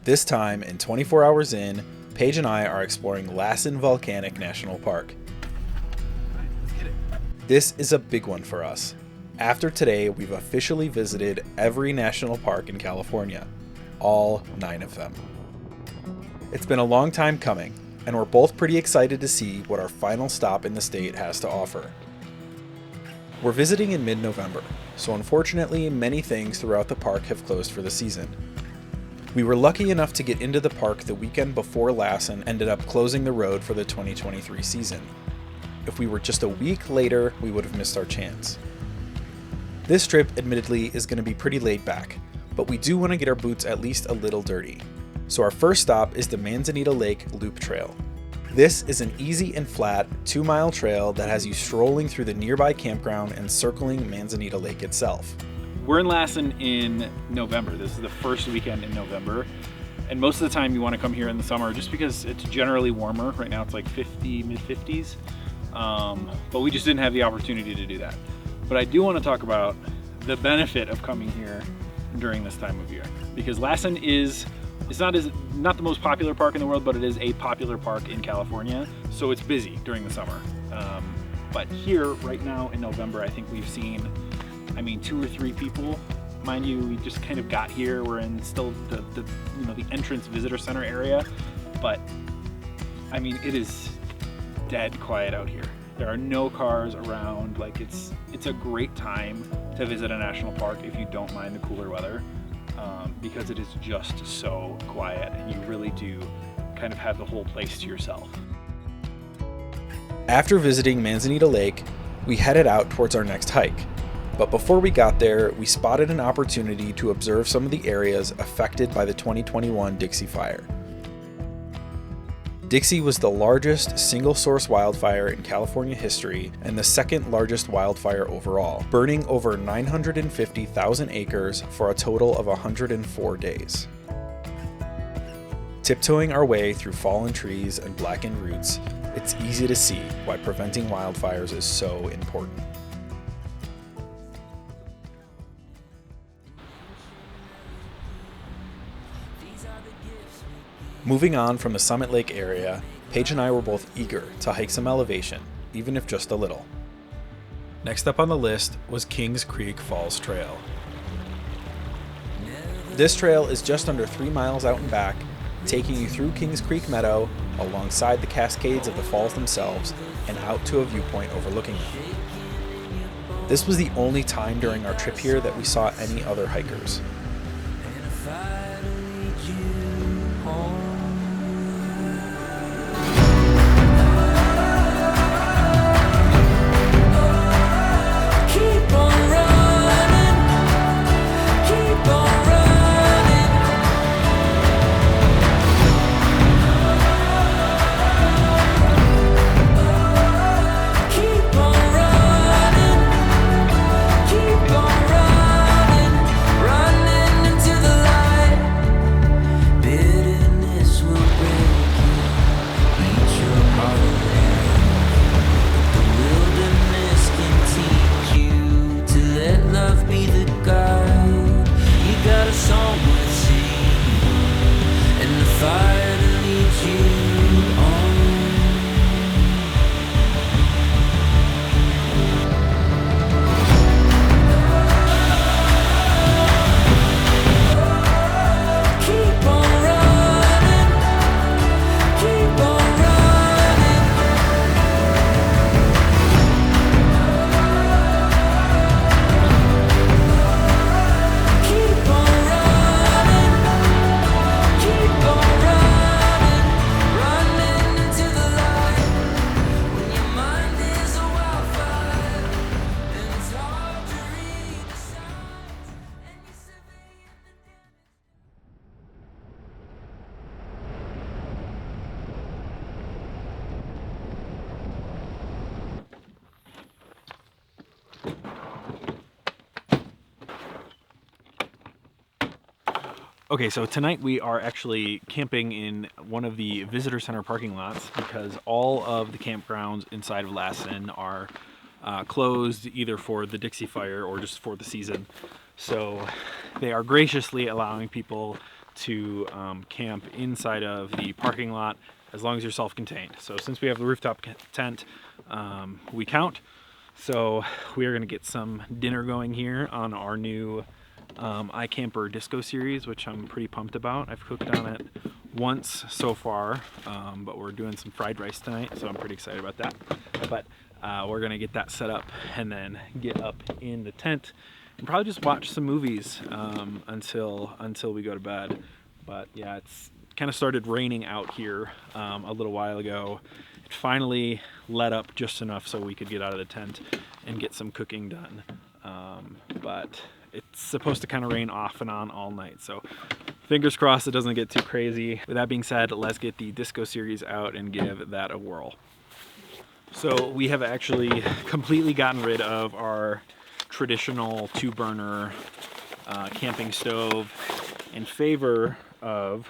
This time, in 24 hours in, Paige and I are exploring Lassen Volcanic National Park. This is a big one for us. After today, we've officially visited every national park in California, all 9 of them. It's been a long time coming, and we're both pretty excited to see what our final stop in the state has to offer. We're visiting in mid-November, so unfortunately many things throughout the park have closed for the season. We were lucky enough to get into the park the weekend before Lassen ended up closing the road for the 2023 season. If we were just a week later, we would have missed our chance. This trip, admittedly, is going to be pretty laid back, but we do want to get our boots at least a little dirty. So our first stop is the Manzanita Lake Loop Trail. This is an easy and flat 2-mile trail that has you strolling through the nearby campground and circling Manzanita Lake itself. We're in Lassen in November. This is the first weekend in November. And most of the time you want to come here in the summer just because it's generally warmer. Right now it's like 50, mid-50s. But we just didn't have the opportunity to do that. But I do want to talk about the benefit of coming here during this time of year. Because Lassen is, it's not the most popular park in the world, but it is a popular park in California. So it's busy during the summer. But here, right now in November, I think we've seen 2 or 3 people. Mind you, we just kind of got here. We're in still the entrance visitor center area, but it is dead quiet out here. There are no cars around. Like it's a great time to visit a national park if you don't mind the cooler weather, because it is just so quiet and you really do kind of have the whole place to yourself. After visiting Manzanita Lake, we headed out towards our next hike. But before we got there, we spotted an opportunity to observe some of the areas affected by the 2021 Dixie fire. Dixie was the largest single-source wildfire in California history and the second largest wildfire overall, burning over 950,000 acres for a total of 104 days. Tiptoeing our way through fallen trees and blackened roots, it's easy to see why preventing wildfires is so important. Moving on from the Summit Lake area, Paige and I were both eager to hike some elevation, even if just a little. Next up on the list was Kings Creek Falls Trail. This trail is just under 3 miles out and back, taking you through Kings Creek Meadow, alongside the cascades of the falls themselves, and out to a viewpoint overlooking them. This was the only time during our trip here that we saw any other hikers. Okay, so tonight we are actually camping in one of the visitor center parking lots because all of the campgrounds inside of Lassen are closed either for the Dixie fire or just for the season. So they are graciously allowing people to camp inside of the parking lot as long as you're self-contained. So since we have the rooftop tent, we count. So we are going to get some dinner going here on our new iCamper Disco series, which I'm pretty pumped about. I've cooked on it once so far, but we're doing some fried rice tonight, so I'm pretty excited about that. But we're gonna get that set up and then get up in the tent and probably just watch some movies until we go to bed. But yeah, it's kind of started raining out here a little while ago. It finally let up just enough so we could get out of the tent and get some cooking done. But it's supposed to kind of rain off and on all night, so fingers crossed it doesn't get too crazy. With that being said, let's get the Disco series out and give that a whirl. So we have actually completely gotten rid of our traditional 2-burner camping stove in favor of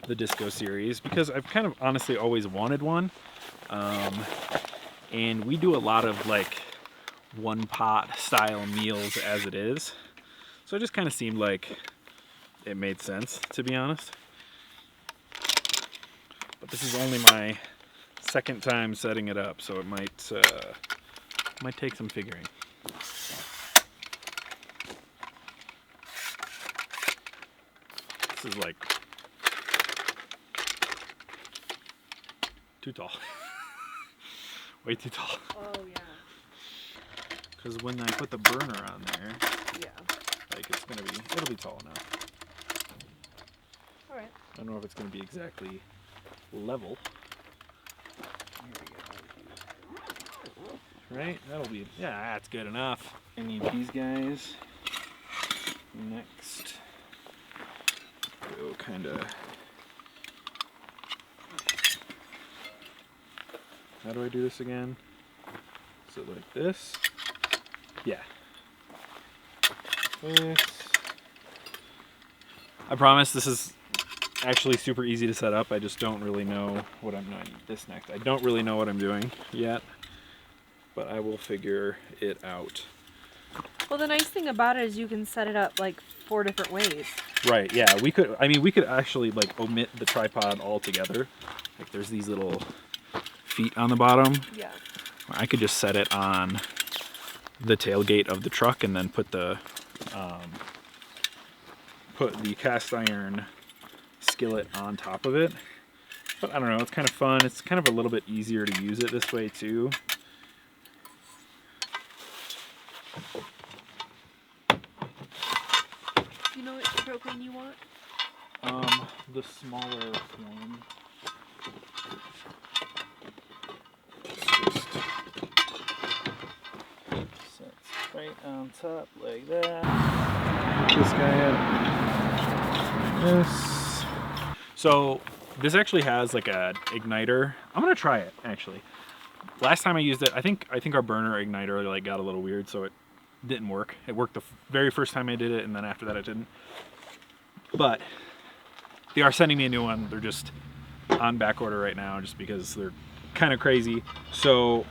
the Disco series because I've kind of honestly always wanted one. And we do a lot of like one pot style meals as it is. So it just kind of seemed like it made sense, to be honest. But this is only my second time setting it up, so it might take some figuring. This is like too tall. Way too tall. Oh yeah. Because when I put the burner on there, Yeah. like it'll be tall enough. All right. I don't know if it's going to be exactly level. Right? That'll be, yeah, that's good enough. I need these guys. Next, go kind of, how do I do this again? So like this. Yeah. This. I promise this is actually super easy to set up. I just don't really know what I'm doing. This next. I don't really know what I'm doing yet, but I will figure it out. Well, the nice thing about it is you can set it up like 4 different ways. Right, yeah, we could actually like omit the tripod altogether. Like there's these little feet on the bottom. Yeah. I could just set it on the tailgate of the truck and then put the cast iron skillet on top of it. But I don't know, it's kind of fun. It's kind of a little bit easier to use it this way too. Do you know which propane you want? The smaller one. Just sets right on top like that. This guy up. This. So this actually has like a igniter. I'm gonna try it actually. Last time I used it, I think our burner igniter like got a little weird, so it didn't work. It worked the very first time I did it, and then after that it didn't. But they are sending me a new one. They're just on back order right now, just because they're kind of crazy. So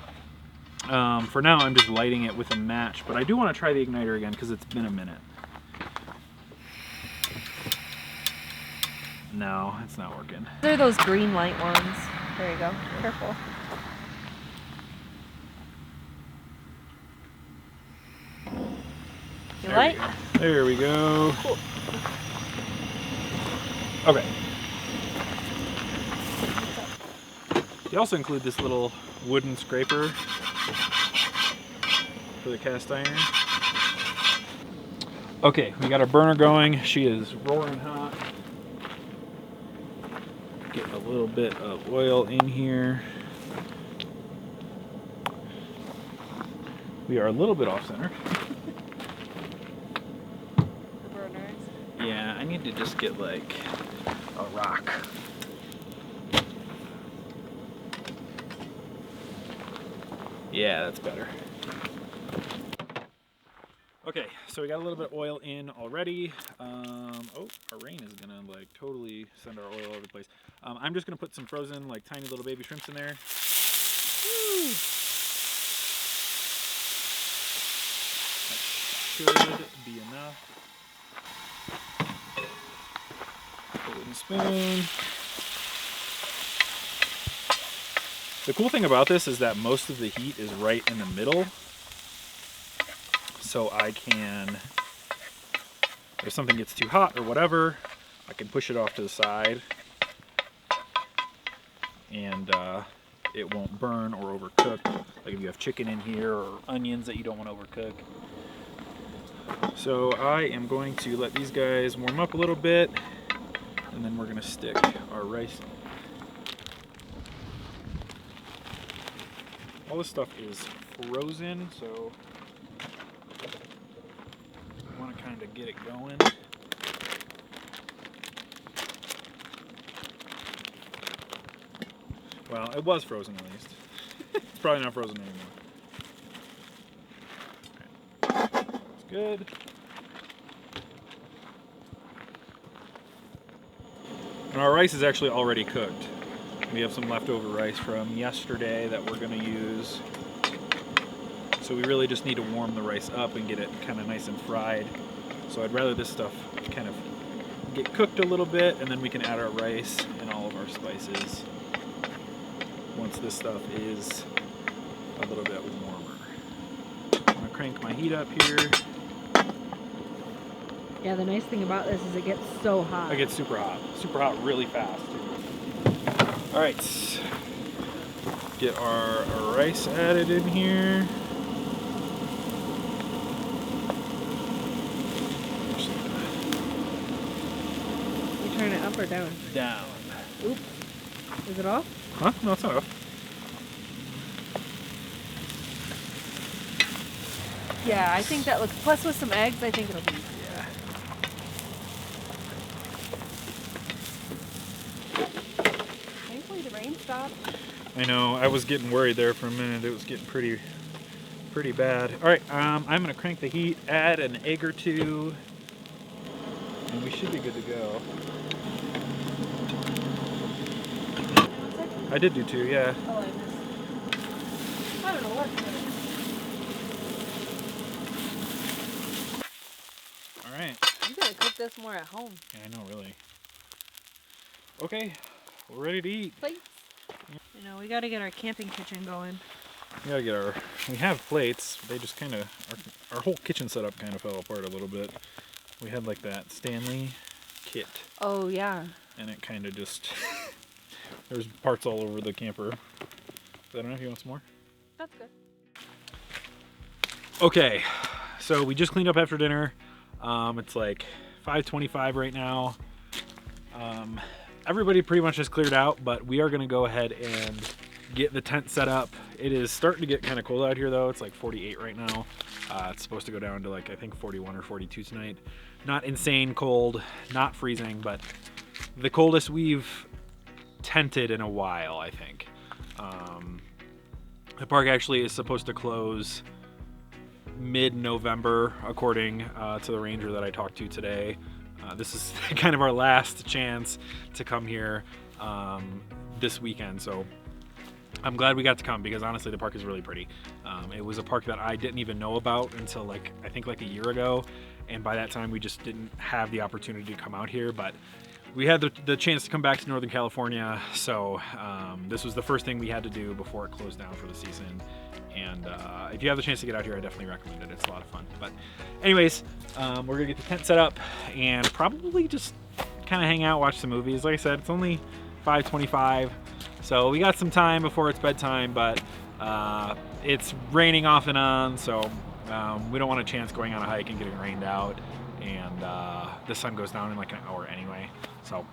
for now, I'm just lighting it with a match. But I do want to try the igniter again because it's been a minute. No, it's not working. They're those green light ones. There you go. Careful. You light? There we go. Cool. Okay. They also include this little wooden scraper for the cast iron. Okay, we got our burner going. She is roaring hot. Get a little bit of oil in here. We are a little bit off center. Yeah, I need to just get like a rock. Yeah, that's better. Okay, so we got a little bit of oil in already. Oh, our rain is gonna like totally send our oil over the place. I'm just gonna put some frozen like tiny little baby shrimps in there. Woo! That should be enough. spoon. The cool thing about this is that most of the heat is right in the middle. So I can, if something gets too hot or whatever, I can push it off to the side and it won't burn or overcook. Like if you have chicken in here or onions that you don't want to overcook. So I am going to let these guys warm up a little bit, and then we're going to stick our rice. All this stuff is frozen, so I want to kind of get it going. Well, it was frozen at least. It's probably not frozen anymore. Okay. It's good. And our rice is actually already cooked. We have some leftover rice from yesterday that we're going to use. So we really just need to warm the rice up and get it kind of nice and fried. So I'd rather this stuff kind of get cooked a little bit, and then we can add our rice and all of our spices once this stuff is a little bit warmer. I'm going to crank my heat up here. Yeah, the nice thing about this is it gets so hot. It gets super hot really fast. All right, get our rice added in here. You turn it up or down? Down. Oops. Is it off? Huh? No, it's not off. Yeah, I think that looks, plus with some eggs, I think it'll be. Yeah. Thankfully the rain stopped. I know, I was getting worried there for a minute. It was getting pretty bad. All right, I'm gonna crank the heat, add an egg or two, and we should be good to go. I did do 2, yeah. Oh, I missed. I don't know what. All right. You gotta cook this more at home. Yeah, I know, really. Okay, we're ready to eat. Plates. You know, we gotta get our camping kitchen going. We have plates. They just kind of, our whole kitchen setup kind of fell apart a little bit. We had like that Stanley kit. Oh, yeah. And it kind of just, there's parts all over the camper. I don't know if you want some more. That's good. Okay, so we just cleaned up after dinner. It's like 5:25 right now. Everybody pretty much has cleared out, but we are going to go ahead and get the tent set up. It is starting to get kind of cold out here though. It's like 48 right now. It's supposed to go down to like, I think 41 or 42 tonight. Not insane cold, not freezing, but the coldest we've tented in a while, I think. The park actually is supposed to close mid-November, according to the ranger that I talked to today. This is kind of our last chance to come here this weekend, so I'm glad we got to come because honestly the park is really pretty. It was a park that I didn't even know about until I think like a year ago, and by that time we just didn't have the opportunity to come out here, but we had the chance to come back to Northern California, so this was the first thing we had to do before it closed down for the season. And if you have the chance to get out here, I definitely recommend it. It's a lot of fun. But anyways, we're gonna get the tent set up and probably just kind of hang out, watch some movies. Like I said, it's only 5:25, so we got some time before it's bedtime, but it's raining off and on, so we don't want a chance going on a hike and getting rained out, and the sun goes down in like an hour anyway, so.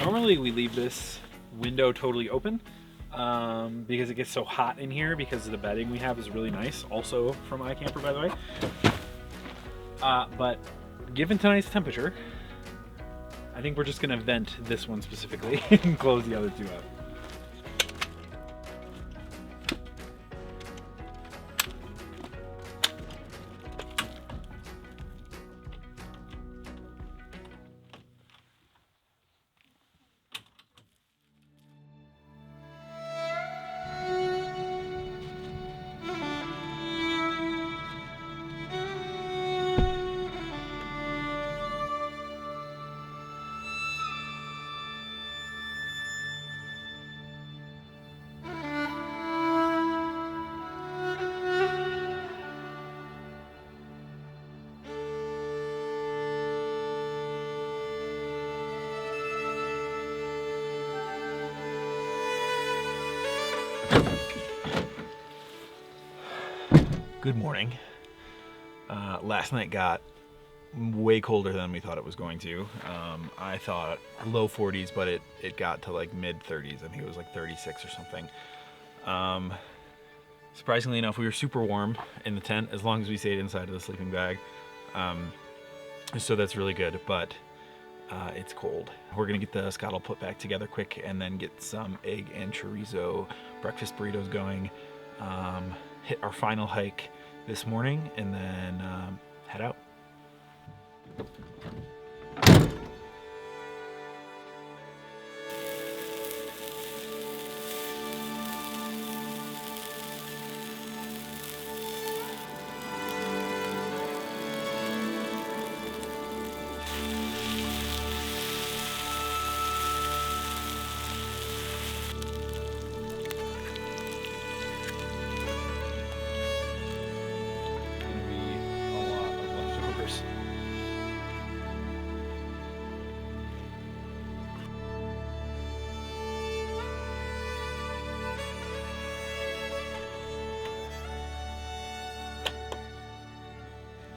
Normally we leave this window totally open because it gets so hot in here because the bedding we have is really nice, also from iCamper, by the way. But given tonight's temperature, I think we're just gonna vent this one specifically and close the other two up. Good morning. Last night got way colder than we thought it was going to. I thought low 40s, but it got to like mid 30s. I think it was like 36 or something. Surprisingly enough, we were super warm in the tent as long as we stayed inside of the sleeping bag. So that's really good, but it's cold. We're gonna get the scuttle put back together quick and then get some egg and chorizo breakfast burritos going. Hit our final hike this morning and then head out.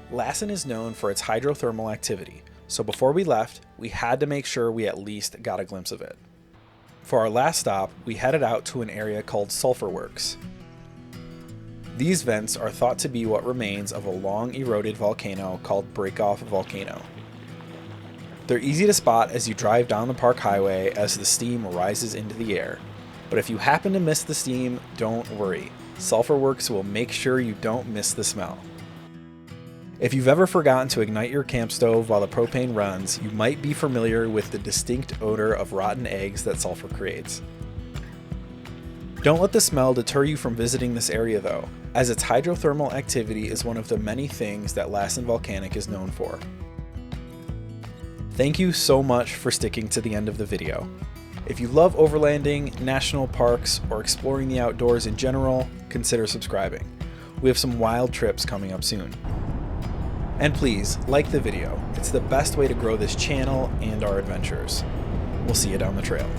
Lassen is known for its hydrothermal activity, so before we left, we had to make sure we at least got a glimpse of it. For our last stop, we headed out to an area called Sulfur Works. These vents are thought to be what remains of a long eroded volcano called Breakoff Volcano. They're easy to spot as you drive down the park highway as the steam rises into the air. But if you happen to miss the steam, don't worry. Sulfur Works will make sure you don't miss the smell. If you've ever forgotten to ignite your camp stove while the propane runs, you might be familiar with the distinct odor of rotten eggs that sulfur creates. Don't let the smell deter you from visiting this area though, as its hydrothermal activity is one of the many things that Lassen Volcanic is known for. Thank you so much for sticking to the end of the video. If you love overlanding, national parks, or exploring the outdoors in general, consider subscribing. We have some wild trips coming up soon. And please, like the video. It's the best way to grow this channel and our adventures. We'll see you down the trail.